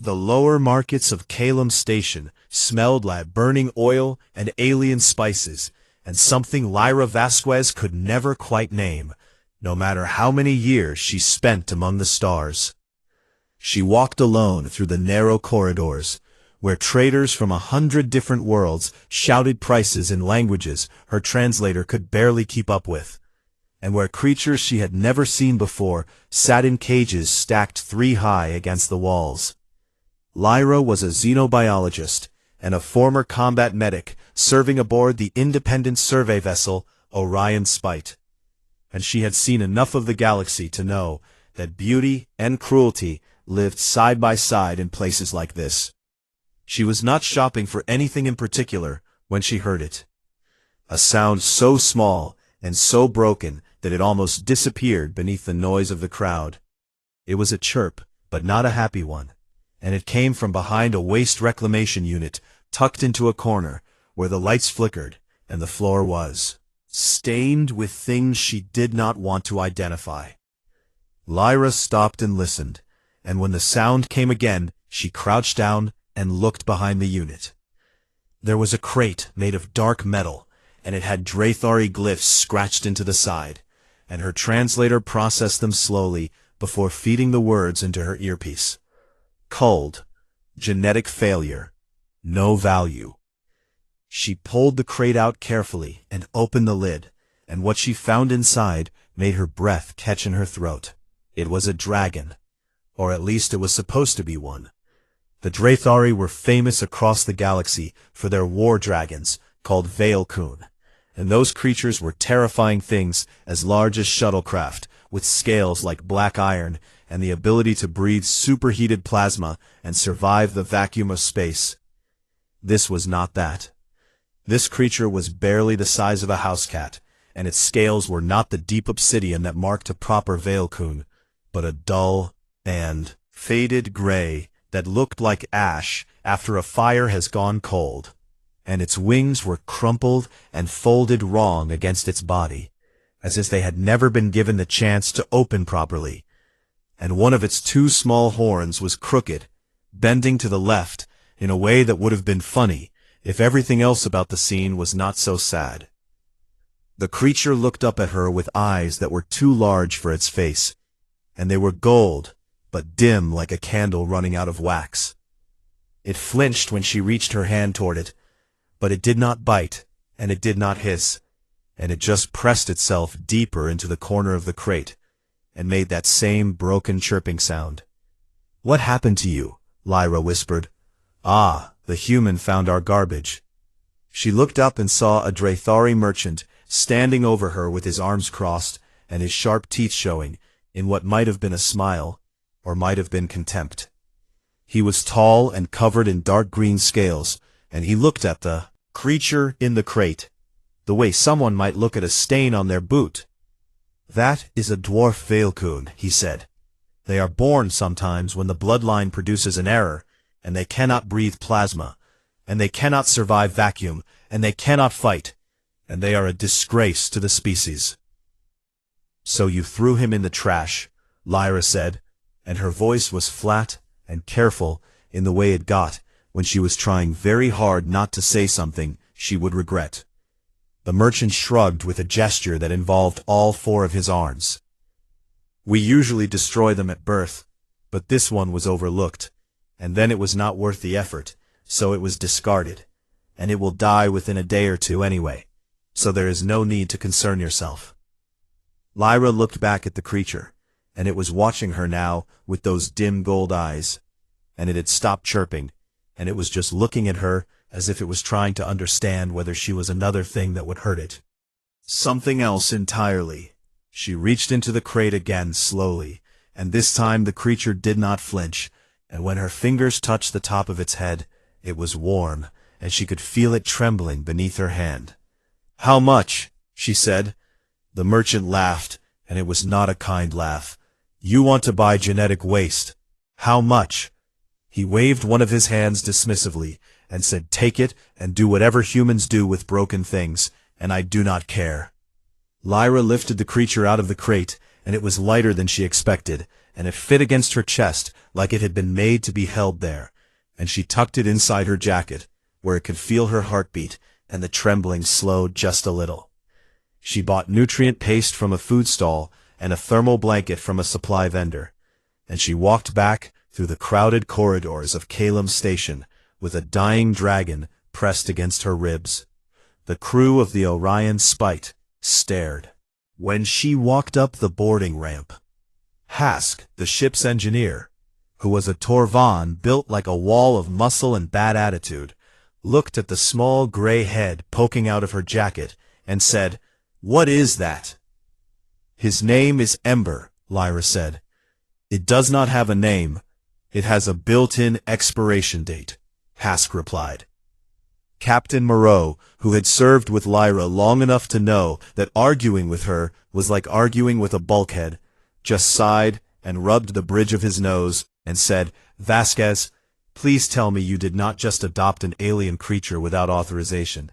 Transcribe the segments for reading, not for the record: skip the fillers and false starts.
The lower markets of Kalem Station smelled like burning oil and alien spices, and something Lyra Vasquez could never quite name, no matter how many years she spent among the stars. She walked alone through the narrow corridors, where traders from 100 different worlds shouted prices in languages her translator could barely keep up with, and where creatures she had never seen before sat in cages stacked 3 high against the walls. Lyra was a xenobiologist and a former combat medic serving aboard the independent survey vessel Orion Spite, and she had seen enough of the galaxy to know that beauty and cruelty lived side by side in places like this. She was not shopping for anything in particular when she heard it. A sound so small and so broken that it almost disappeared beneath the noise of the crowd. It was a chirp, but not a happy one, and it came from behind a waste reclamation unit tucked into a corner where the lights flickered and the floor was stained with things she did not want to identify. Lyra stopped and listened, and when the sound came again, she crouched down and looked behind the unit. There was a crate made of dark metal, and it had Drathari glyphs scratched into the side, and her translator processed them slowly before feeding the words into her earpiece. Cold, genetic failure, no value. She pulled the crate out carefully and opened the lid, and what she found inside made her breath catch in her throat. It was a dragon, or at least it was supposed to be one. The Drathari were famous across the galaxy for their war dragons, called Veilkun, and those creatures were terrifying things as large as shuttlecraft, with scales like black iron and the ability to breathe superheated plasma and survive the vacuum of space. This was not that. This creature was barely the size of a house cat, and its scales were not the deep obsidian that marked a proper Veilkun, but a dull and faded gray that looked like ash after a fire has gone cold, and its wings were crumpled and folded wrong against its body, as if they had never been given the chance to open properly, and one of its 2 small horns was crooked, bending to the left in a way that would have been funny if everything else about the scene was not so sad. The creature looked up at her with eyes that were too large for its face, and they were gold, but dim like a candle running out of wax. It flinched when she reached her hand toward it, but it did not bite, and it did not hiss, and it just pressed itself deeper into the corner of the crate, and made that same broken chirping sound. "What happened to you?" Lyra whispered. "Ah, the human found our garbage." She looked up and saw a Drathari merchant standing over her with his arms crossed and his sharp teeth showing in what might have been a smile, or might have been contempt. He was tall and covered in dark green scales, and he looked at the creature in the crate the way someone might look at a stain on their boot. "That is a dwarf Veilkun," he said. "They are born sometimes when the bloodline produces an error, and they cannot breathe plasma, and they cannot survive vacuum, and they cannot fight, and they are a disgrace to the species." "So you threw him in the trash," Lyra said, and her voice was flat and careful in the way it got when she was trying very hard not to say something she would regret. The merchant shrugged with a gesture that involved all 4 of his arms. "We usually destroy them at birth, but this one was overlooked, and then it was not worth the effort, so it was discarded, and it will die within a day or 2 anyway, so there is no need to concern yourself." Lyra looked back at the creature, and it was watching her now with those dim gold eyes, and it had stopped chirping, and it was just looking at her as if it was trying to understand whether she was another thing that would hurt it. Something else entirely. She reached into the crate again slowly, and this time the creature did not flinch, and when her fingers touched the top of its head, it was warm, and she could feel it trembling beneath her hand. "How much?" she said. The merchant laughed, and it was not a kind laugh. "You want to buy genetic waste. How much?" He waved one of his hands dismissively, and said, "Take it, and do whatever humans do with broken things, and I do not care." Lyra lifted the creature out of the crate, and it was lighter than she expected, and it fit against her chest like it had been made to be held there, and she tucked it inside her jacket, where it could feel her heartbeat, and the trembling slowed just a little. She bought nutrient paste from a food stall and a thermal blanket from a supply vendor, and she walked back through the crowded corridors of Calum Station with a dying dragon pressed against her ribs. The crew of the Orion Spite stared. When she walked up the boarding ramp, Hask, the ship's engineer, who was a Torvan built like a wall of muscle and bad attitude, looked at the small gray head poking out of her jacket and said, "What is that?" "His name is Ember," Lyra said. "It does not have a name. It has a built-in expiration date," Hask replied. Captain Moreau, who had served with Lyra long enough to know that arguing with her was like arguing with a bulkhead, just sighed and rubbed the bridge of his nose and said, "Vasquez, please tell me you did not just adopt an alien creature without authorization."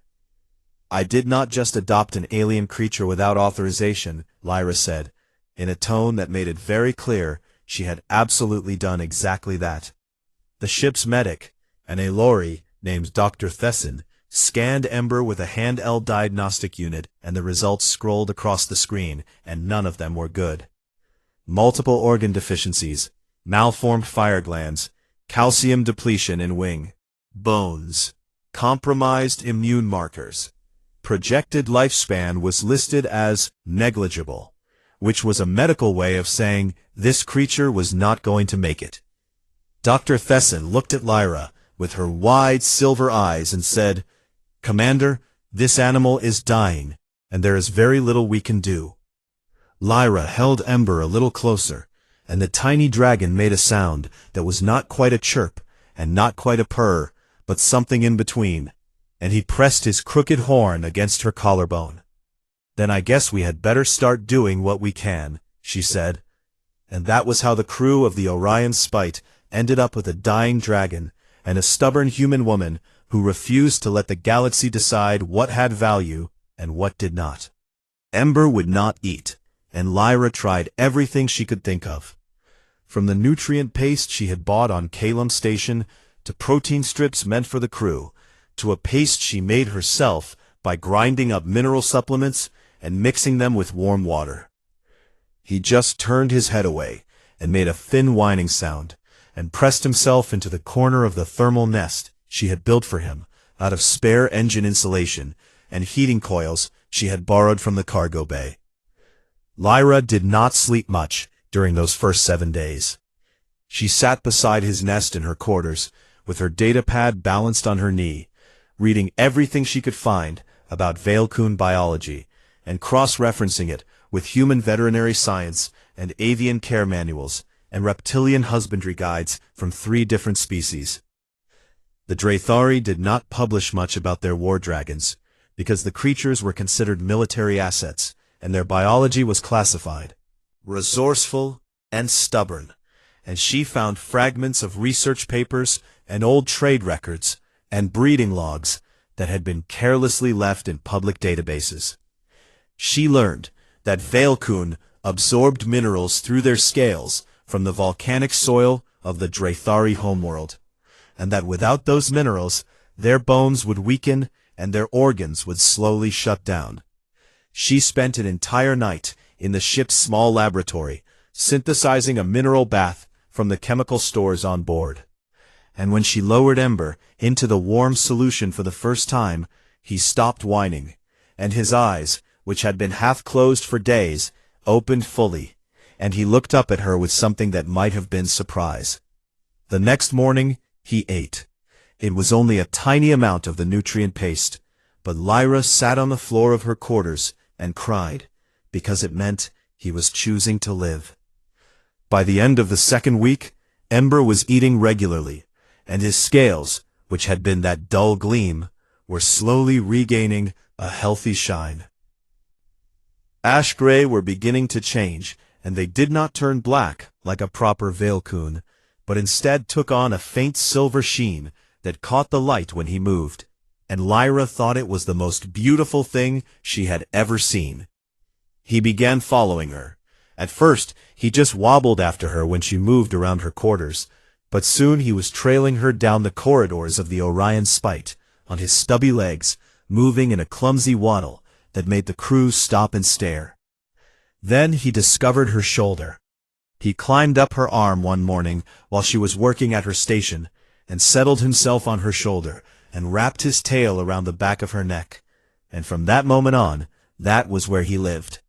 "I did not just adopt an alien creature without authorization," Lyra said, in a tone that made it very clear she had absolutely done exactly that. The ship's medic, an Aelori named Dr. Thesson, scanned Ember with a handheld diagnostic unit, and the results scrolled across the screen, and none of them were good. Multiple organ deficiencies, malformed fire glands, calcium depletion in wing, bones, compromised immune markers. Projected lifespan was listed as negligible, which was a medical way of saying this creature was not going to make it. Dr. Thesson looked at Lyra with her wide silver eyes and said, "Commander, this animal is dying, and there is very little we can do." Lyra held Ember a little closer, and the tiny dragon made a sound that was not quite a chirp and not quite a purr, but something in between, and he pressed his crooked horn against her collarbone. "Then I guess we had better start doing what we can," she said. And that was how the crew of the Orion Spite ended up with a dying dragon and a stubborn human woman who refused to let the galaxy decide what had value and what did not. Ember would not eat, and Lyra tried everything she could think of. From the nutrient paste she had bought on Calum Station, to protein strips meant for the crew, to a paste she made herself by grinding up mineral supplements and mixing them with warm water. He just turned his head away and made a thin whining sound, and pressed himself into the corner of the thermal nest she had built for him out of spare engine insulation and heating coils she had borrowed from the cargo bay. Lyra did not sleep much during those first 7 days. She sat beside his nest in her quarters, with her datapad balanced on her knee, reading everything she could find about Veilkun biology, and cross-referencing it with human veterinary science and avian care manuals and reptilian husbandry guides from 3 different species. The Draythari did not publish much about their war dragons, because the creatures were considered military assets, and their biology was classified. Resourceful and stubborn, and she found fragments of research papers and old trade records and breeding logs that had been carelessly left in public databases. She learned that Veilkun absorbed minerals through their scales from the volcanic soil of the Draythari homeworld, and that without those minerals, their bones would weaken and their organs would slowly shut down. She spent an entire night in the ship's small laboratory, synthesizing a mineral bath from the chemical stores on board. And when she lowered Ember into the warm solution for the first time, he stopped whining, and his eyes, which had been half closed for days, opened fully, and he looked up at her with something that might have been surprise. The next morning, he ate. It was only a tiny amount of the nutrient paste, but Lyra sat on the floor of her quarters and cried, because it meant he was choosing to live. By the end of the 2nd week, Ember was eating regularly, and his scales, which had been that dull gleam, were slowly regaining a healthy shine. Ash gray were beginning to change, and they did not turn black like a proper Veilkun, but instead took on a faint silver sheen that caught the light when he moved, and Lyra thought it was the most beautiful thing she had ever seen. He began following her, At first, he just wobbled after her when she moved around her quarters, but soon he was trailing her down the corridors of the Orion Spite, on his stubby legs, moving in a clumsy waddle that made the crew stop and stare. Then he discovered her shoulder. He climbed up her arm one morning while she was working at her station, and settled himself on her shoulder, and wrapped his tail around the back of her neck. And from that moment on, that was where he lived.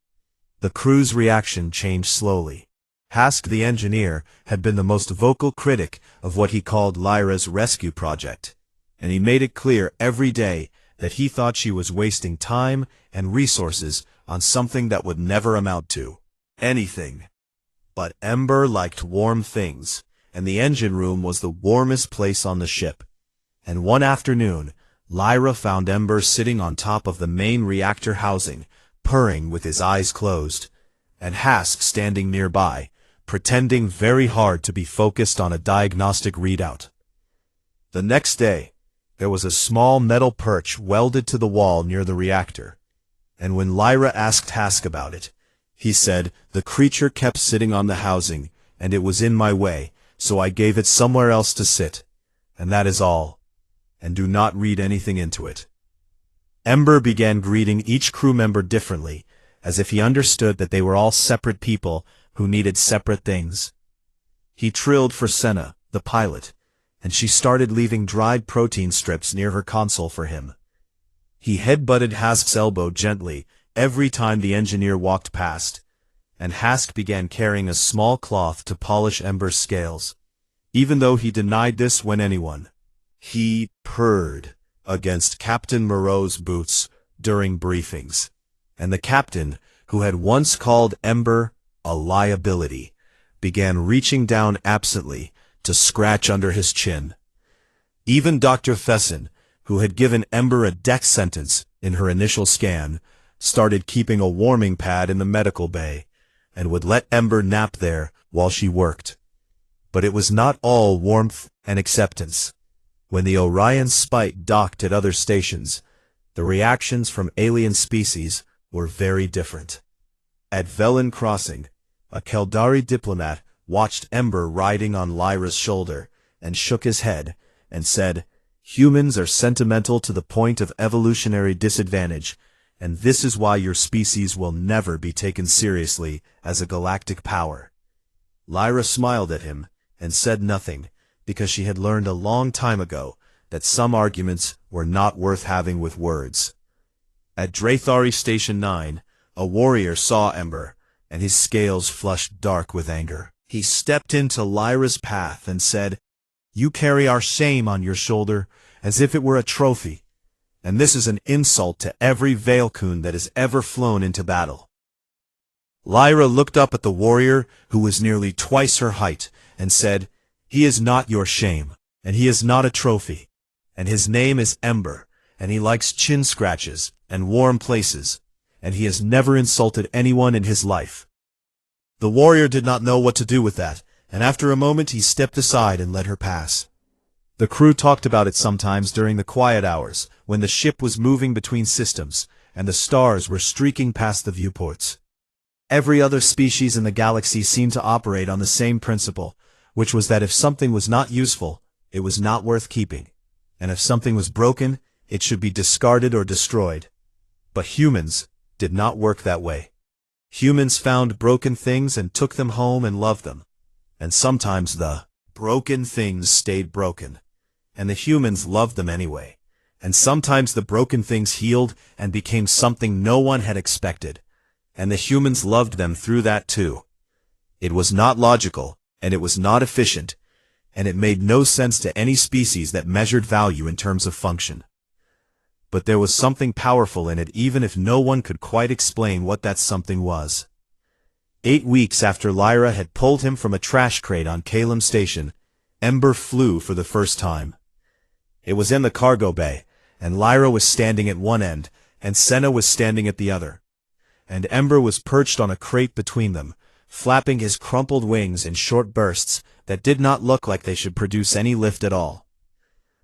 The crew's reaction changed slowly. Hask the engineer had been the most vocal critic of what he called Lyra's rescue project, and he made it clear every day that he thought she was wasting time and resources on something that would never amount to anything. But Ember liked warm things, and the engine room was the warmest place on the ship. And one afternoon, Lyra found Ember sitting on top of the main reactor housing, purring with his eyes closed, and Hask standing nearby, pretending very hard to be focused on a diagnostic readout. The next day, there was a small metal perch welded to the wall near the reactor, and when Lyra asked Hask about it, he said, "The creature kept sitting on the housing, and it was in my way, so I gave it somewhere else to sit, and that is all, and do not read anything into it." Ember began greeting each crew member differently, as if he understood that they were all separate people who needed separate things. He trilled for Senna, the pilot, and she started leaving dried protein strips near her console for him. He headbutted Hask's elbow gently every time the engineer walked past, and Hask began carrying a small cloth to polish Ember's scales, even though he denied this when anyone. He purred against Captain Moreau's boots during briefings, and the captain, who had once called Ember a liability, began reaching down absently to scratch under his chin. Even Dr. Thesson, who had given Ember a death sentence in her initial scan, started keeping a warming pad in the medical bay, and would let Ember nap there while she worked. But it was not all warmth and acceptance. When the Orion Spite docked at other stations, the reactions from alien species were very different. At Velen Crossing, a Keldari diplomat watched Ember riding on Lyra's shoulder, and shook his head, and said, "Humans are sentimental to the point of evolutionary disadvantage, and this is why your species will never be taken seriously as a galactic power." Lyra smiled at him, and said nothing, because she had learned a long time ago that some arguments were not worth having with words. At Drathari Station 9, a warrior saw Ember, and his scales flushed dark with anger. He stepped into Lyra's path and said, "You carry our shame on your shoulder as if it were a trophy, and this is an insult to every Veilcoon that has ever flown into battle." Lyra looked up at the warrior, who was nearly twice her height, and said, "He is not your shame, and he is not a trophy, and his name is Ember, and he likes chin scratches and warm places, and he has never insulted anyone in his life." The warrior did not know what to do with that, and after a moment he stepped aside and let her pass. The crew talked about it sometimes during the quiet hours, when the ship was moving between systems, and the stars were streaking past the viewports. Every other species in the galaxy seemed to operate on the same principle, which was that if something was not useful, it was not worth keeping, and if something was broken, it should be discarded or destroyed. But humans did not work that way. Humans found broken things and took them home and loved them, and sometimes the broken things stayed broken, and the humans loved them anyway, and sometimes the broken things healed and became something no one had expected, and the humans loved them through that too. It was not logical, and it was not efficient, and it made no sense to any species that measured value in terms of function. But there was something powerful in it, even if no one could quite explain what that something was. 8 weeks after Lyra had pulled him from a trash crate on Kalem Station, Ember flew for the first time. It was in the cargo bay, and Lyra was standing at one end, and Senna was standing at the other. And Ember was perched on a crate between them, flapping his crumpled wings in short bursts that did not look like they should produce any lift at all.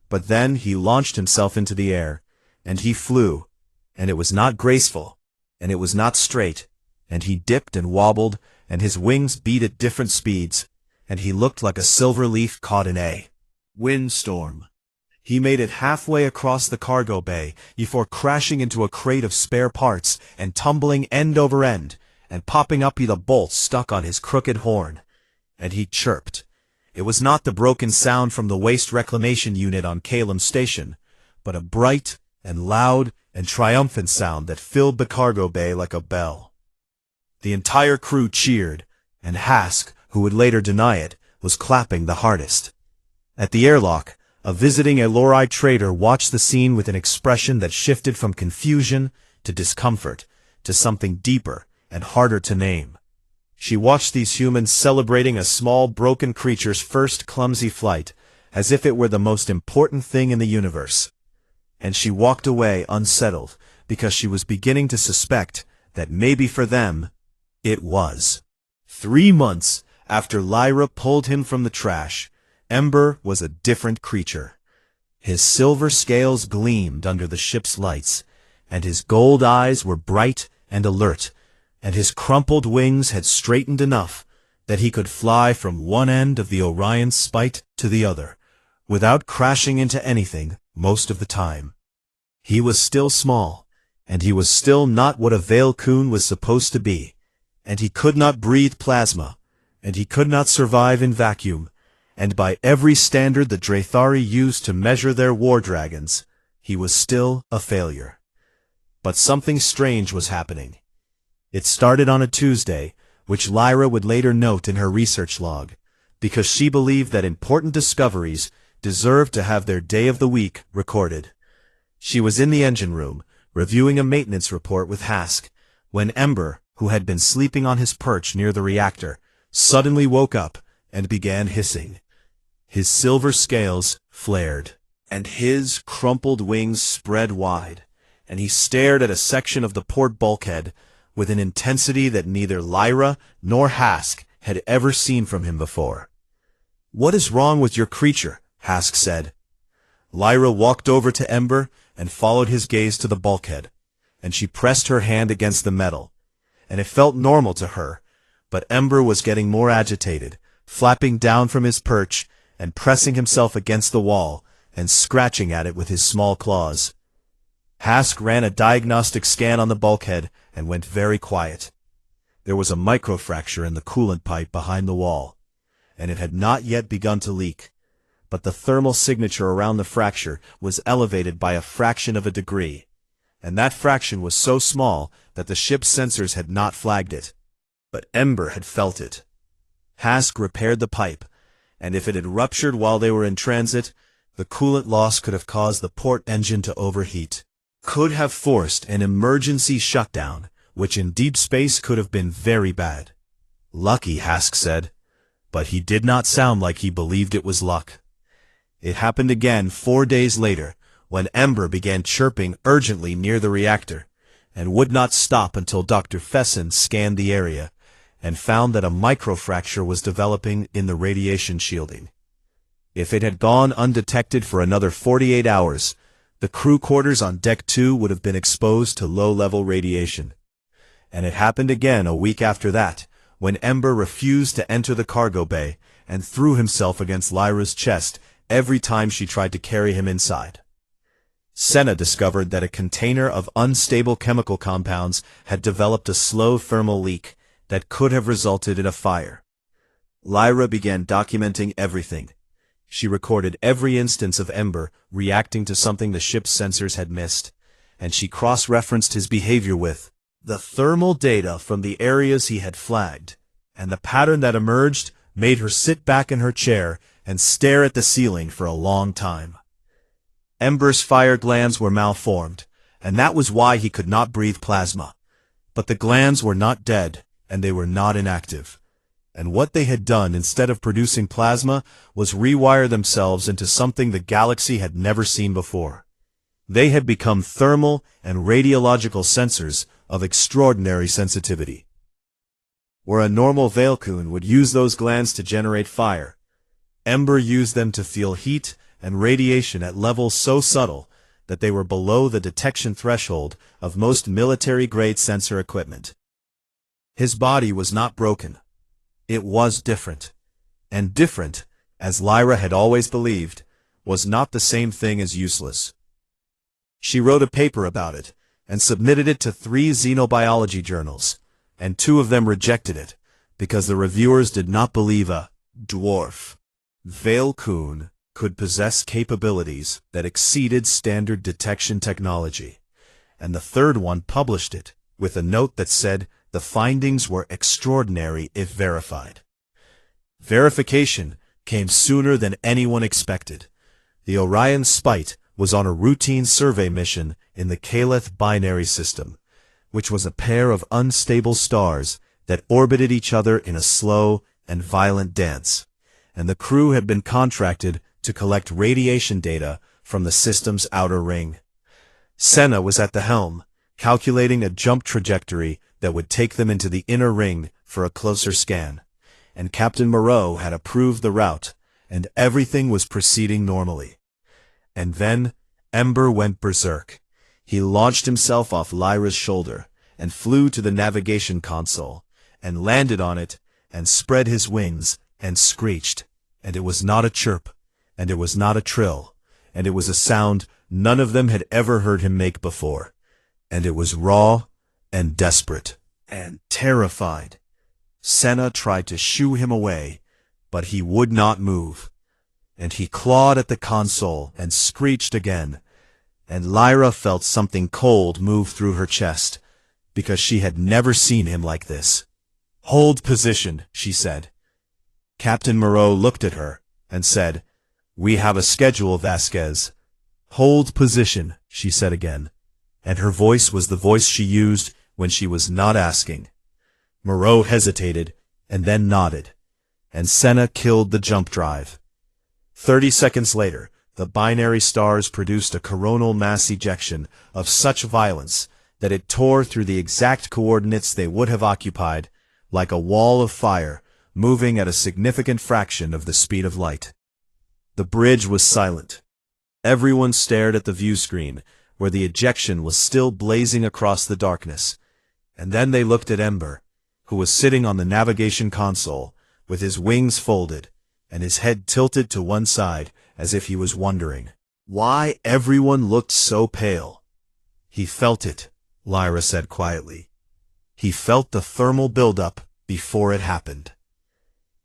But then he launched himself into the air, and he flew, and it was not graceful, and it was not straight, and he dipped and wobbled, and his wings beat at different speeds, and he looked like a silver leaf caught in a windstorm. He made it halfway across the cargo bay before crashing into a crate of spare parts and tumbling end over end, and popping up with a bolt stuck on his crooked horn. And he chirped. It was not the broken sound from the waste reclamation unit on Calum Station, but a bright and loud and triumphant sound that filled the cargo bay like a bell. The entire crew cheered, and Hask, who would later deny it, was clapping the hardest. At the airlock, a visiting Elori trader watched the scene with an expression that shifted from confusion to discomfort to something deeper and harder to name. She watched these humans celebrating a small broken creature's first clumsy flight as if it were the most important thing in the universe. And she walked away unsettled because she was beginning to suspect that maybe for them, it was. 3 months after Lyra pulled him from the trash, Ember was a different creature. His silver scales gleamed under the ship's lights, and his gold eyes were bright and alert, and his crumpled wings had straightened enough that he could fly from one end of the Orion spite to the other, without crashing into anything most of the time. He was still small, and he was still not what a Veil-Kun was supposed to be, and he could not breathe plasma, and he could not survive in vacuum, and by every standard the Draethari used to measure their war dragons, he was still a failure. But something strange was happening. It started on a Tuesday, which Lyra would later note in her research log, because she believed that important discoveries deserved to have their day of the week recorded. She was in the engine room, reviewing a maintenance report with Hask, when Ember, who had been sleeping on his perch near the reactor, suddenly woke up and began hissing. His silver scales flared, and his crumpled wings spread wide, and he stared at a section of the port bulkhead with an intensity that neither Lyra nor Hask had ever seen from him before. "What is wrong with your creature?" Hask said. Lyra walked over to Ember and followed his gaze to the bulkhead, and she pressed her hand against the metal, and it felt normal to her, but Ember was getting more agitated, flapping down from his perch and pressing himself against the wall and scratching at it with his small claws. Hask ran a diagnostic scan on the bulkhead and went very quiet. There was a microfracture in the coolant pipe behind the wall, and it had not yet begun to leak, but the thermal signature around the fracture was elevated by a fraction of a degree, and that fraction was so small that the ship's sensors had not flagged it. But Ember had felt it. Hask repaired the pipe, and if it had ruptured while they were in transit, the coolant loss could have caused the port engine to overheat, could have forced an emergency shutdown, which in deep space could have been very bad. Lucky, Hask said, but he did not sound like he believed it was luck. It happened again 4 days later, when Ember began chirping urgently near the reactor, and would not stop until Dr. Fesson scanned the area, and found that a microfracture was developing in the radiation shielding. If it had gone undetected for another 48 hours, the crew quarters on Deck 2 would have been exposed to low-level radiation. And it happened again a week after that, when Ember refused to enter the cargo bay and threw himself against Lyra's chest every time she tried to carry him inside. Senna discovered that a container of unstable chemical compounds had developed a slow thermal leak that could have resulted in a fire. Lyra began documenting everything. She recorded every instance of Ember reacting to something the ship's sensors had missed, and she cross-referenced his behavior with the thermal data from the areas he had flagged, and the pattern that emerged made her sit back in her chair and stare at the ceiling for a long time. Ember's fire glands were malformed, and that was why he could not breathe plasma. But the glands were not dead, and they were not inactive. And what they had done instead of producing plasma was rewire themselves into something the galaxy had never seen before. They had become thermal and radiological sensors of extraordinary sensitivity. Where a normal Veil-Kun would use those glands to generate fire, Ember used them to feel heat and radiation at levels so subtle that they were below the detection threshold of most military-grade sensor equipment. His body was not broken. It was different. And different, as Lyra had always believed, was not the same thing as useless. She wrote a paper about it, and submitted it to 3 xenobiology journals, and 2 of them rejected it, because the reviewers did not believe a dwarf Veilcoon could possess capabilities that exceeded standard detection technology, and the 3rd one published it, with a note that said the findings were extraordinary if verified. Verification came sooner than anyone expected. The Orion Spite was on a routine survey mission in the Caleth binary system, which was a pair of unstable stars that orbited each other in a slow and violent dance, and the crew had been contracted to collect radiation data from the system's outer ring. Senna was at the helm, calculating a jump trajectory that would take them into the inner ring for a closer scan, and Captain Moreau had approved the route, and everything was proceeding normally. And then Ember went berserk. He launched himself off Lyra's shoulder, and flew to the navigation console, and landed on it, and spread his wings, and screeched, and it was not a chirp, and it was not a trill, and it was a sound none of them had ever heard him make before, and it was raw, and desperate, and terrified. Senna tried to shoo him away, but he would not move, and he clawed at the console and screeched again, and Lyra felt something cold move through her chest, because she had never seen him like this. "Hold position," she said. Captain Moreau looked at her and said, "We have a schedule, Vasquez." "Hold position," she said again, and her voice was the voice she used when she was not asking. Moreau hesitated, and then nodded, and Senna killed the jump drive. 30 seconds later, the binary stars produced a coronal mass ejection of such violence that it tore through the exact coordinates they would have occupied, like a wall of fire, moving at a significant fraction of the speed of light. The bridge was silent. Everyone stared at the view screen, where the ejection was still blazing across the darkness, and then they looked at Ember, who was sitting on the navigation console, with his wings folded, and his head tilted to one side, as if he was wondering why everyone looked so pale. "He felt it," Lyra said quietly. "He felt the thermal buildup before it happened."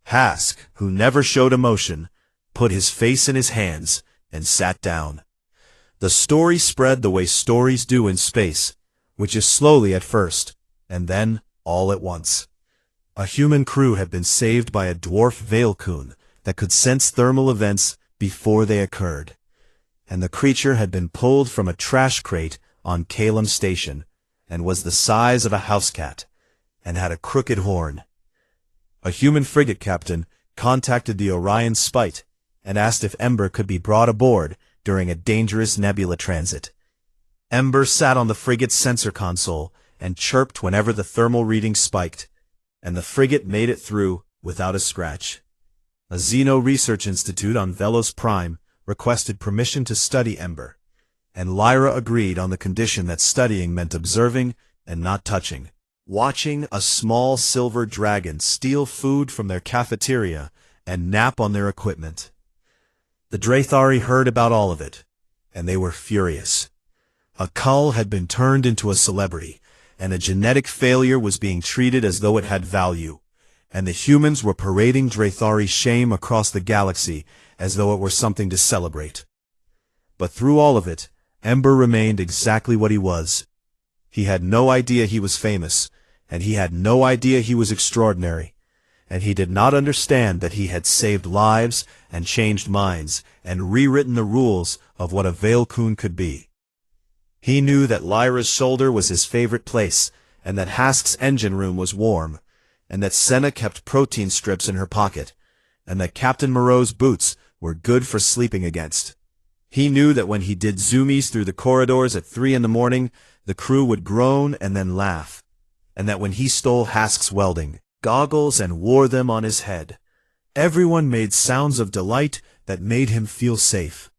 Hask, who never showed emotion, put his face in his hands and sat down. The story spread the way stories do in space, which is slowly at first, and then all at once. A human crew had been saved by a dwarf Veilcoon that could sense thermal events before they occurred, and the creature had been pulled from a trash crate on Calum Station, and was the size of a house cat, and had a crooked horn. A human frigate captain contacted the Orion Spite and asked if Ember could be brought aboard during a dangerous nebula transit. Ember sat on the frigate's sensor console and chirped whenever the thermal reading spiked, and the frigate made it through without a scratch. A Xeno Research Institute on Velos Prime requested permission to study Ember, and Lyra agreed on the condition that studying meant observing and not touching. Watching a small silver dragon steal food from their cafeteria and nap on their equipment. The Draethari heard about all of it, and they were furious. A cull had been turned into a celebrity, and a genetic failure was being treated as though it had value, and the humans were parading Draethari's shame across the galaxy as though it were something to celebrate. But through all of it, Ember remained exactly what he was. He had no idea he was famous, and he had no idea he was extraordinary, and he did not understand that he had saved lives and changed minds and rewritten the rules of what a Veilcoon could be. He knew that Lyra's shoulder was his favorite place, and that Hask's engine room was warm, and that Senna kept protein strips in her pocket, and that Captain Moreau's boots were good for sleeping against. He knew that when he did zoomies through the corridors at 3 in the morning, the crew would groan and then laugh, and that when he stole Hask's welding goggles and wore them on his head, everyone made sounds of delight that made him feel safe.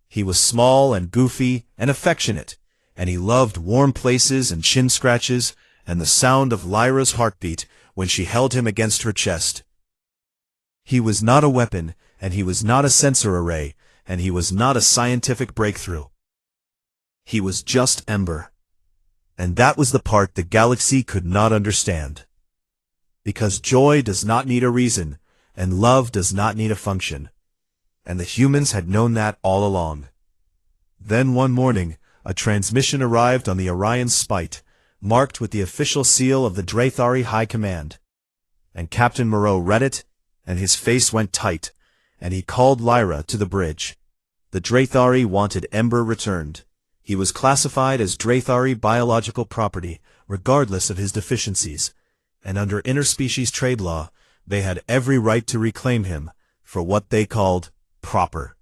He was small and goofy and affectionate, and he loved warm places and chin scratches and the sound of Lyra's heartbeat when she held him against her chest. He was not a weapon, and he was not a sensor array, and he was not a scientific breakthrough. He was just Ember. And that was the part the galaxy could not understand. Because joy does not need a reason, and love does not need a function. And the humans had known that all along. Then one morning, a transmission arrived on the Orion Spite, marked with the official seal of the Draythari High Command. And Captain Moreau read it, and his face went tight, and he called Lyra to the bridge. The Draythari wanted Ember returned. He was classified as Draythari biological property, regardless of his deficiencies, and under interspecies trade law, they had every right to reclaim him for what they called proper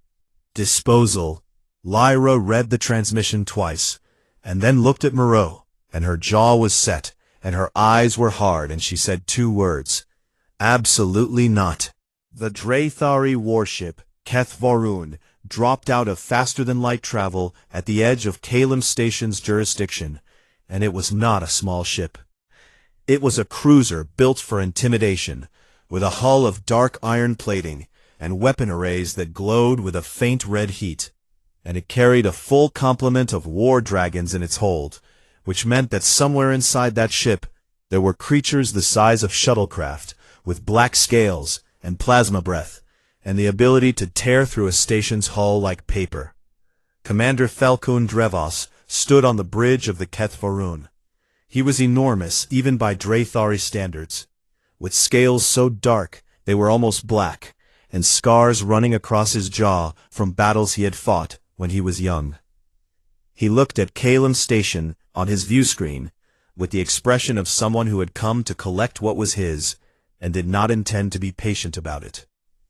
disposal. Lyra read the transmission twice, and then looked at Moreau, and her jaw was set, and her eyes were hard, and she said two words: absolutely not. The Draythari warship, Keth Varun, dropped out of faster-than-light travel at the edge of Kalem Station's jurisdiction, and it was not a small ship. It was a cruiser built for intimidation, with a hull of dark iron plating and weapon arrays that glowed with a faint red heat, and it carried a full complement of war dragons in its hold, which meant that somewhere inside that ship there were creatures the size of shuttlecraft, with black scales and plasma breath, and the ability to tear through a station's hull like paper. Commander Falcon Drevos stood on the bridge of the Keth Varun. He was enormous, even by Draythari standards, with scales so dark they were almost black, and scars running across his jaw from battles he had fought when he was young. He looked at Kalem Station on his view screen with the expression of someone who had come to collect what was his and did not intend to be patient about it.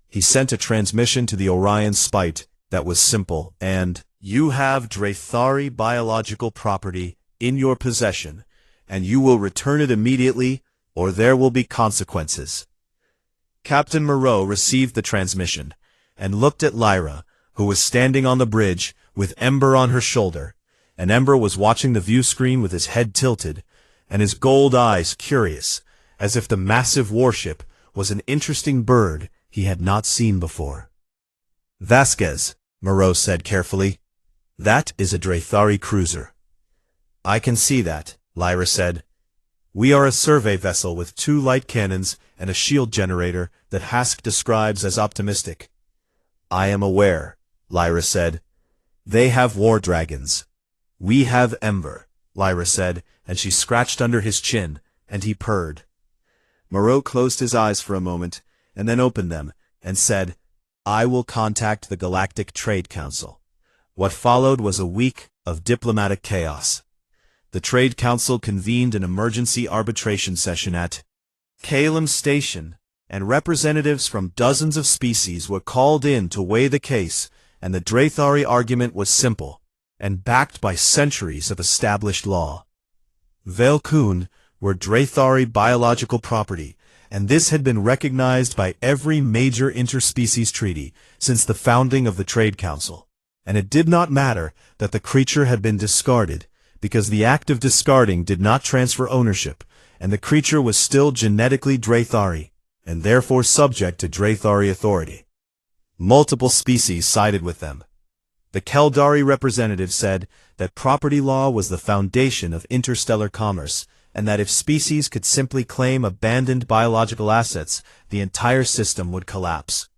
He sent a transmission to the Orion Spite that was simple and, "You have Draythari biological property in your possession, and you will return it immediately, or there will be consequences." Captain Moreau received the transmission, and looked at Lyra, who was standing on the bridge with Ember on her shoulder, and Ember was watching the view screen with his head tilted, and his gold eyes curious, as if the massive warship was an interesting bird he had not seen before. "Vasquez," Moreau said carefully, "that is a Draythari cruiser." "I can see that," Lyra said. "We are a survey vessel with 2 light cannons and a shield generator that Hask describes as optimistic." "I am aware," Lyra said. "They have war dragons. We have Ember," Lyra said, and she scratched under his chin, and he purred. Moreau closed his eyes for a moment, and then opened them, and said, "I will contact the Galactic Trade Council." What followed was a week of diplomatic chaos. The Trade Council convened an emergency arbitration session at Kalem Station, and representatives from dozens of species were called in to weigh the case, and the Draythari argument was simple, and backed by centuries of established law. Velkun were Draythari biological property, and this had been recognized by every major interspecies treaty since the founding of the Trade Council, and it did not matter that the creature had been discarded, because the act of discarding did not transfer ownership, and the creature was still genetically Draythari, and therefore subject to Draythari authority. Multiple species sided with them. The Keldari representative said that property law was the foundation of interstellar commerce, and that if species could simply claim abandoned biological assets, the entire system would collapse.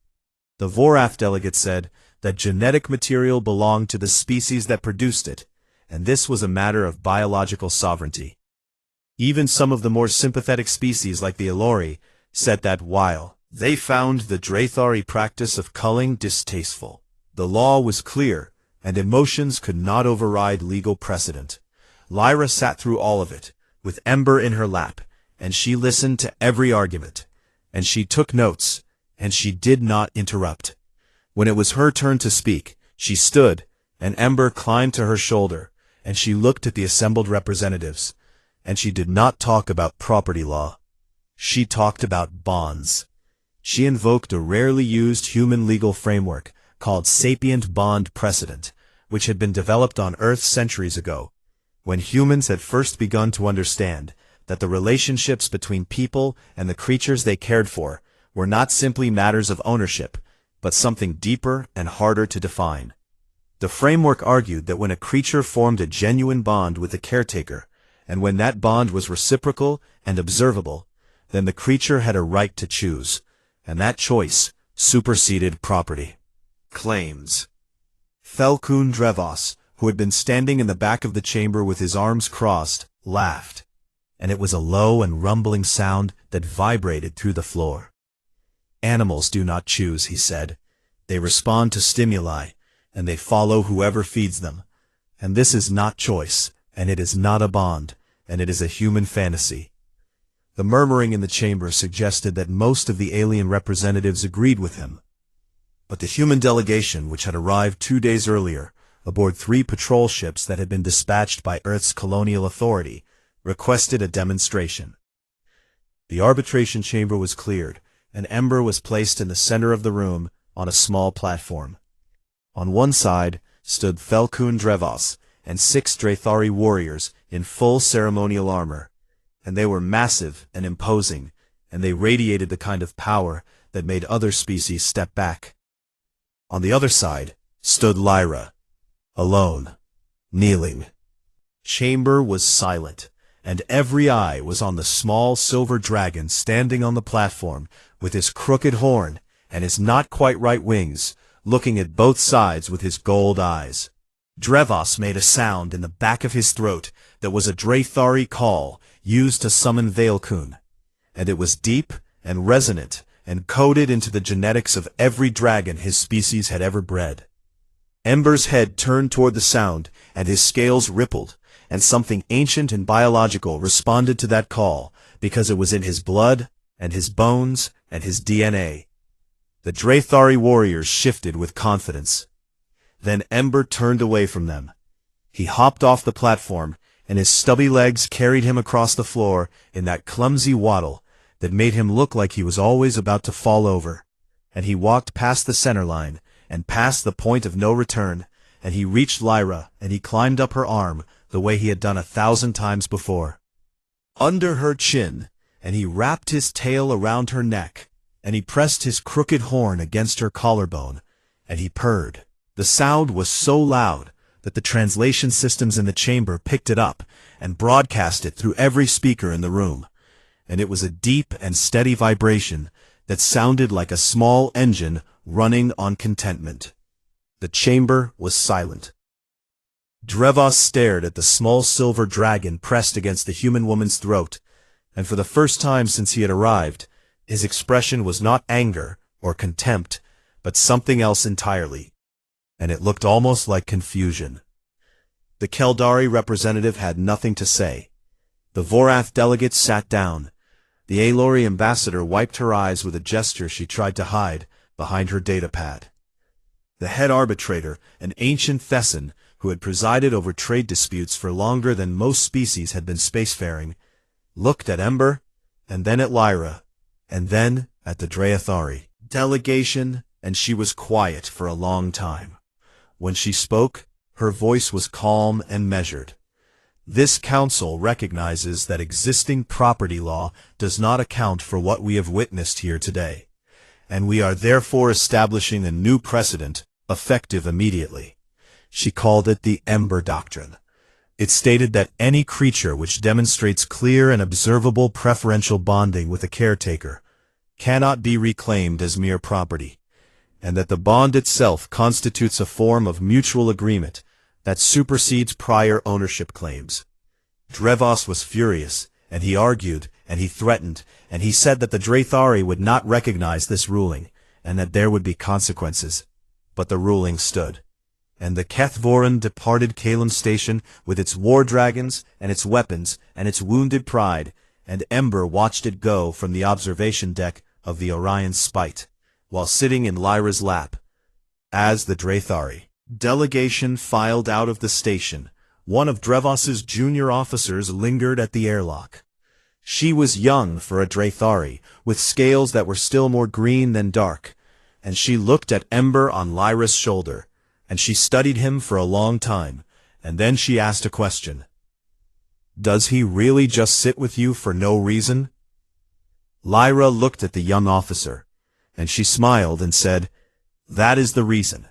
The Vorath delegate said that genetic material belonged to the species that produced it, and this was a matter of biological sovereignty. Even some of the more sympathetic species like the Elori said that while they found the Draythari practice of culling distasteful, the law was clear, and emotions could not override legal precedent. Lyra sat through all of it, with Ember in her lap, and she listened to every argument, and she took notes, and she did not interrupt. When it was her turn to speak, she stood, and Ember climbed to her shoulder, and she looked at the assembled representatives, and she did not talk about property law. She talked about bonds. She invoked a rarely used human legal framework called sapient bond precedent, which had been developed on Earth centuries ago, when humans had first begun to understand that the relationships between people and the creatures they cared for were not simply matters of ownership, but something deeper and harder to define. The framework argued that when a creature formed a genuine bond with the caretaker, and when that bond was reciprocal and observable, then the creature had a right to choose, and that choice superseded property. Claims. Falcon Drevos, who had been standing in the back of the chamber with his arms crossed, laughed, and it was a low and rumbling sound that vibrated through the floor. Animals do not choose, he said. They respond to stimuli, and they follow whoever feeds them. And this is not choice, and it is not a bond, and it is a human fantasy. The murmuring in the chamber suggested that most of the alien representatives agreed with him. But the human delegation, which had arrived 2 days earlier, aboard 3 patrol ships that had been dispatched by Earth's colonial authority, requested a demonstration. The arbitration chamber was cleared, and Ember was placed in the center of the room on a small platform. On one side stood Falcon Drevos and 6 Drethari warriors in full ceremonial armor, and they were massive and imposing, and they radiated the kind of power that made other species step back. On the other side stood Lyra, alone, kneeling. Chamber was silent, and every eye was on the small silver dragon standing on the platform with his crooked horn and his not-quite-right wings, looking at both sides with his gold eyes. Drevos made a sound in the back of his throat that was a Drethari call used to summon Valkun, and it was deep and resonant and coded into the genetics of every dragon his species had ever bred. Ember's head turned toward the sound, and his scales rippled, and something ancient and biological responded to that call, because it was in his blood, and his bones, and his DNA. The Drethari warriors shifted with confidence. Then Ember turned away from them. He hopped off the platform, and his stubby legs carried him across the floor in that clumsy waddle that made him look like he was always about to fall over. And he walked past the center line, and past the point of no return, and he reached Lyra, and he climbed up her arm the way he had done 1,000 times before. Under her chin, and he wrapped his tail around her neck, and he pressed his crooked horn against her collarbone, and he purred. The sound was so loud that the translation systems in the chamber picked it up and broadcast it through every speaker in the room, and it was a deep and steady vibration that sounded like a small engine running on contentment. The chamber was silent. Drevos stared at the small silver dragon pressed against the human woman's throat, and for the first time since he had arrived, his expression was not anger or contempt, but something else entirely, and it looked almost like confusion. The Keldari representative had nothing to say. The Vorath delegate sat down. The Aelori ambassador wiped her eyes with a gesture she tried to hide behind her datapad. The head arbitrator, an ancient Thessan who had presided over trade disputes for longer than most species had been spacefaring, looked at Ember, and then at Lyra, and then at the Drethari delegation, and she was quiet for a long time. When she spoke, her voice was calm and measured. This council recognizes that existing property law does not account for what we have witnessed here today, and we are therefore establishing a new precedent, effective immediately. She called it the Ember Doctrine. It stated that any creature which demonstrates clear and observable preferential bonding with a caretaker cannot be reclaimed as mere property, and that the bond itself constitutes a form of mutual agreement that supersedes prior ownership claims. Drevos was furious, and he argued, and he threatened, and he said that the Drethari would not recognize this ruling, and that there would be consequences. But the ruling stood, and the Kethvoran departed Kalem Station with its war dragons, and its weapons, and its wounded pride, and Ember watched it go from the observation deck of the Orion Spite, while sitting in Lyra's lap. As the Drethari delegation filed out of the station, one of Drevos's junior officers lingered at the airlock. She was young for a Drethari, with scales that were still more green than dark, and she looked at Ember on Lyra's shoulder, and she studied him for a long time, and then she asked a question. Does he really just sit with you for no reason? Lyra looked at the young officer, and she smiled and said, "That is the reason."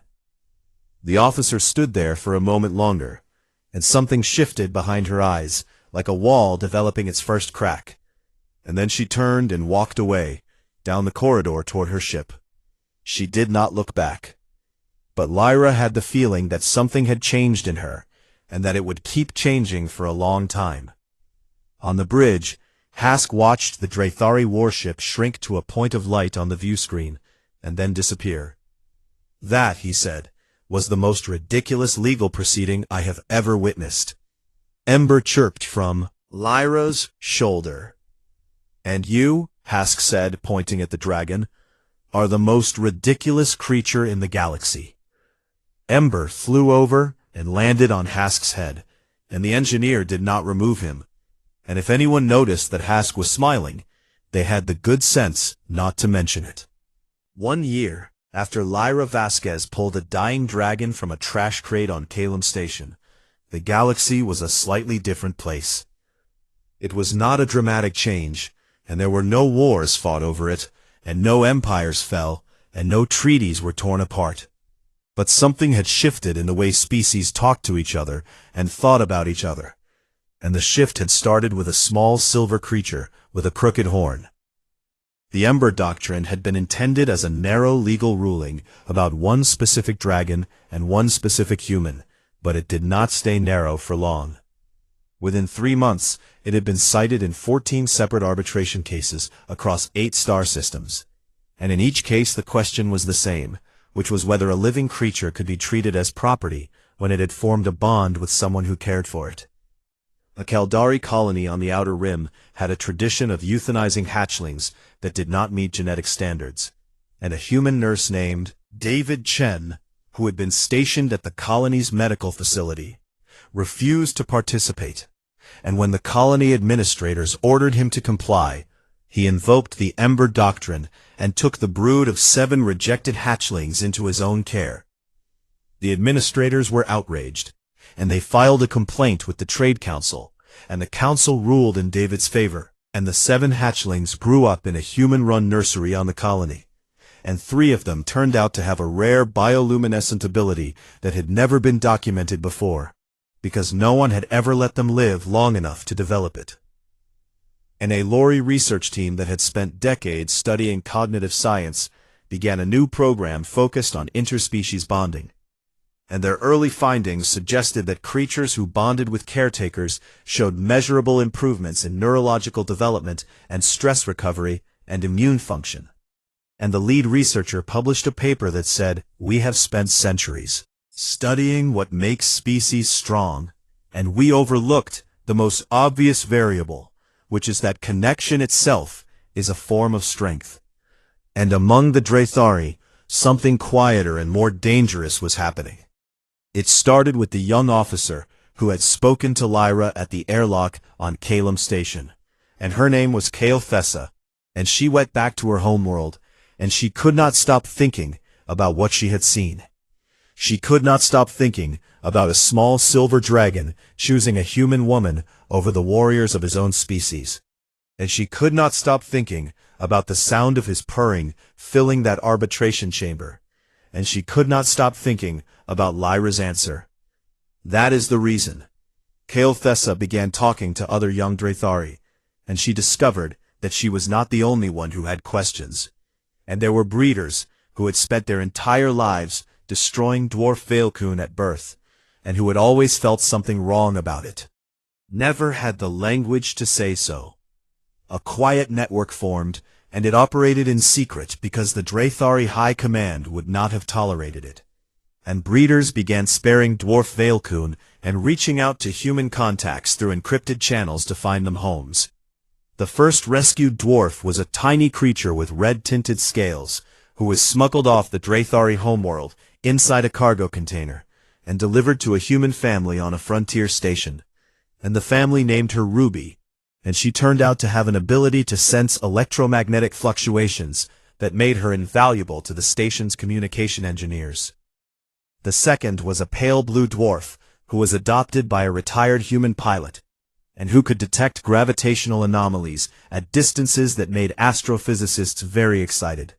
The officer stood there for a moment longer, and something shifted behind her eyes, like a wall developing its first crack. And then she turned and walked away, down the corridor toward her ship. She did not look back. But Lyra had the feeling that something had changed in her, and that it would keep changing for a long time. On the bridge, Hask watched the Drethari warship shrink to a point of light on the view screen, and then disappear. "That," he said, "was the most ridiculous legal proceeding I have ever witnessed." Ember chirped from Lyra's shoulder. "And you," Hask said, pointing at the dragon, "are the most ridiculous creature in the galaxy." Ember flew over and landed on Hask's head, and the engineer did not remove him. And if anyone noticed that Hask was smiling, they had the good sense not to mention it. 1 year after Lyra Vasquez pulled a dying dragon from a trash crate on Calum Station, the galaxy was a slightly different place. It was not a dramatic change, and there were no wars fought over it, and no empires fell, and no treaties were torn apart. But something had shifted in the way species talked to each other and thought about each other. And the shift had started with a small silver creature with a crooked horn. The Ember Doctrine had been intended as a narrow legal ruling about one specific dragon and one specific human, but it did not stay narrow for long. Within 3 months, it had been cited in 14 separate arbitration cases across 8 star systems. And in each case the question was the same, which was whether a living creature could be treated as property when it had formed a bond with someone who cared for it. A Kaldari colony on the Outer Rim had a tradition of euthanizing hatchlings that did not meet genetic standards, and a human nurse named David Chen, who had been stationed at the colony's medical facility, refused to participate, and when the colony administrators ordered him to comply, he invoked the Ember Doctrine and took the brood of 7 rejected hatchlings into his own care. The administrators were outraged, and they filed a complaint with the Trade Council, and the council ruled in David's favor, and the 7 hatchlings grew up in a human-run nursery on the colony, and 3 of them turned out to have a rare bioluminescent ability that had never been documented before, because no one had ever let them live long enough to develop it. And a Lori research team that had spent decades studying cognitive science began a new program focused on interspecies bonding. And their early findings suggested that creatures who bonded with caretakers showed measurable improvements in neurological development and stress recovery and immune function. And the lead researcher published a paper that said, "We have spent centuries studying what makes species strong, and we overlooked the most obvious variable, which is that connection itself is a form of strength." And among the Drethari, something quieter and more dangerous was happening. It started with the young officer who had spoken to Lyra at the airlock on Calum Station, and her name was Kale Thessa, and she went back to her homeworld, and she could not stop thinking about what she had seen. She could not stop thinking about a small silver dragon choosing a human woman over the warriors of his own species. And she could not stop thinking about the sound of his purring filling that arbitration chamber. And she could not stop thinking about Lyra's answer. That is the reason. Kale Thessa began talking to other young Drethari, and she discovered that she was not the only one who had questions. And there were breeders who had spent their entire lives destroying Dwarf Veilkun at birth, and who had always felt something wrong about it. Never had the language to say so. A quiet network formed, and it operated in secret because the Drethari High Command would not have tolerated it. And breeders began sparing Dwarf Veilkun and reaching out to human contacts through encrypted channels to find them homes. The first rescued dwarf was a tiny creature with red-tinted scales, who was smuggled off the Drethari homeworld inside a cargo container, and delivered to a human family on a frontier station. And the family named her Ruby, and she turned out to have an ability to sense electromagnetic fluctuations that made her invaluable to the station's communication engineers. The second was a pale blue dwarf, who was adopted by a retired human pilot, and who could detect gravitational anomalies at distances that made astrophysicists very excited.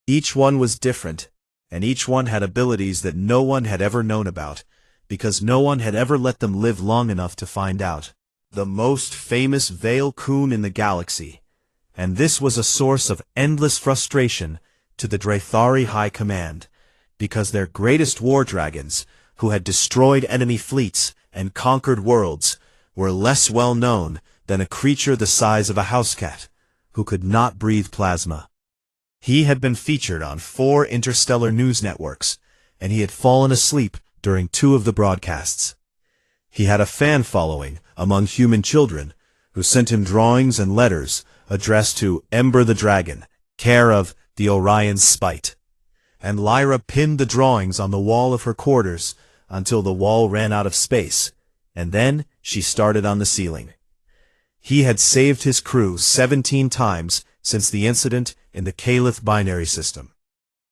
Each one was different, and each one had abilities that no one had ever known about, because no one had ever let them live long enough to find out. The most famous Veil Coon in the galaxy, and this was a source of endless frustration to the Drethari High Command, because their greatest war dragons, who had destroyed enemy fleets and conquered worlds, were less well known than a creature the size of a house cat, who could not breathe plasma. He had been featured on 4 interstellar news networks, and he had fallen asleep during 2 of the broadcasts. He had a fan following among human children, who sent him drawings and letters addressed to Ember the Dragon, care of the Orion's Spite. And Lyra pinned the drawings on the wall of her quarters until the wall ran out of space, and then she started on the ceiling. He had saved his crew 17 times since the incident in the Calith binary system.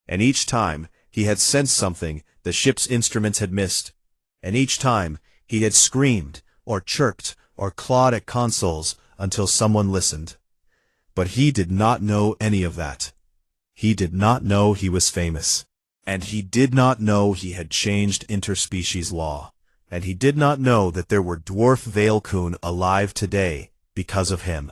And each time he had sensed something the ship's instruments had missed, and each time he had screamed, or chirped, or clawed at consoles until someone listened. But he did not know any of that. He did not know he was famous. And he did not know he had changed interspecies law. And he did not know that there were Dwarf Veil Coon alive today because of him.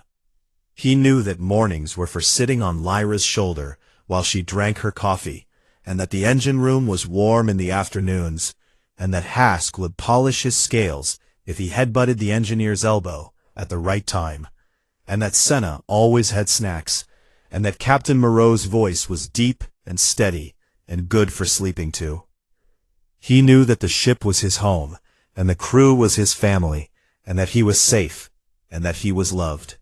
He knew that mornings were for sitting on Lyra's shoulder while she drank her coffee, and that the engine room was warm in the afternoons, and that Hask would polish his scales if he headbutted the engineer's elbow at the right time, and that Senna always had snacks, and that Captain Moreau's voice was deep and steady and good for sleeping to. He knew that the ship was his home, and the crew was his family, and that he was safe, and that he was loved.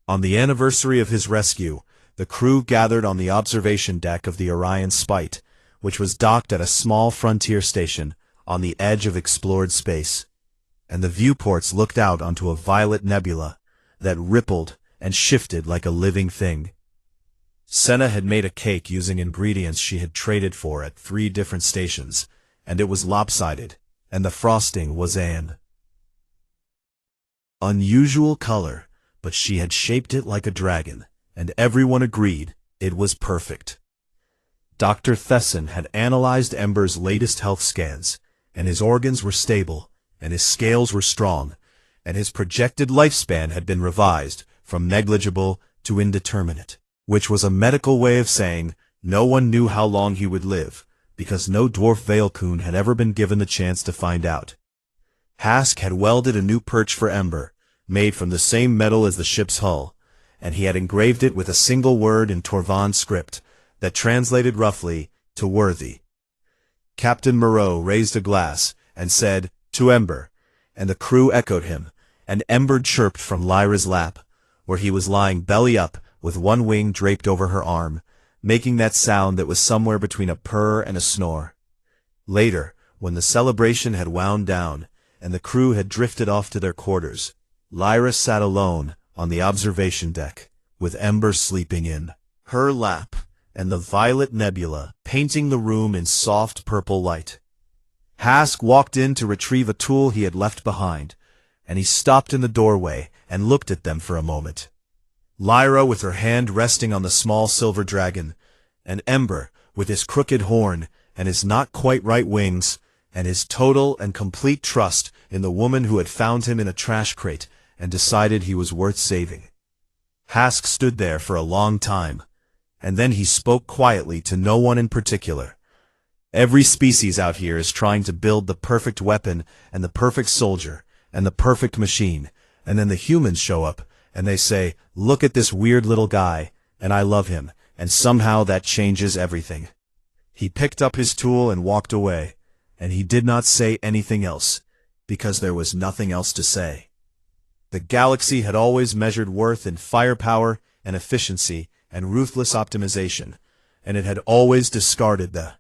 On the anniversary of his rescue, the crew gathered on the observation deck of the Orion Spite, which was docked at a small frontier station on the edge of explored space, and the viewports looked out onto a violet nebula that rippled and shifted like a living thing. Senna had made a cake using ingredients she had traded for at 3 different stations, and it was lopsided, and the frosting was an unusual color, but she had shaped it like a dragon, and everyone agreed it was perfect. Dr. Thesson had analyzed Ember's latest health scans, and his organs were stable, and his scales were strong, and his projected lifespan had been revised from negligible to indeterminate, which was a medical way of saying no one knew how long he would live, because no Dwarf Veil Coon had ever been given the chance to find out. Hask had welded a new perch for Ember, made from the same metal as the ship's hull, and he had engraved it with a single word in Torvan script that translated roughly to worthy. Captain Moreau raised a glass and said, "To Ember," and the crew echoed him, and Ember chirped from Lyra's lap, where he was lying belly up with one wing draped over her arm, making that sound that was somewhere between a purr and a snore. Later, when the celebration had wound down, and the crew had drifted off to their quarters, Lyra sat alone on the observation deck, with Ember sleeping in her lap, and the violet nebula painting the room in soft purple light. Hask walked in to retrieve a tool he had left behind, and he stopped in the doorway and looked at them for a moment. Lyra with her hand resting on the small silver dragon, and Ember with his crooked horn and his not quite right wings, and his total and complete trust in the woman who had found him in a trash crate and decided he was worth saving. Hask stood there for a long time, and then he spoke quietly to no one in particular. Every species out here is trying to build the perfect weapon and the perfect soldier and the perfect machine, and then the humans show up and they say, "Look at this weird little guy, and I love him," and somehow that changes everything. He picked up his tool and walked away, and he did not say anything else, because there was nothing else to say. The galaxy had always measured worth in firepower and efficiency and ruthless optimization, and it had always discarded the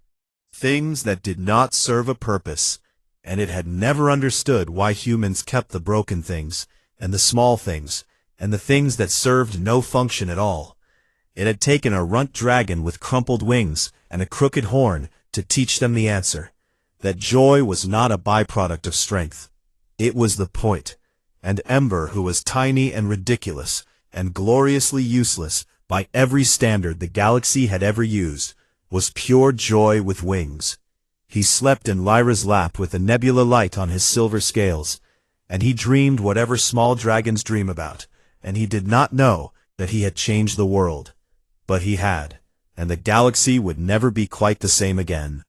things that did not serve a purpose, and it had never understood why humans kept the broken things, and the small things, and the things that served no function at all. It had taken a runt dragon with crumpled wings and a crooked horn to teach them the answer, that joy was not a byproduct of strength. It was the point, and Ember, who was tiny and ridiculous, and gloriously useless by every standard the galaxy had ever used, was pure joy with wings. He slept in Lyra's lap with a nebula light on his silver scales, and he dreamed whatever small dragons dream about, and he did not know that he had changed the world. But he had, and the galaxy would never be quite the same again.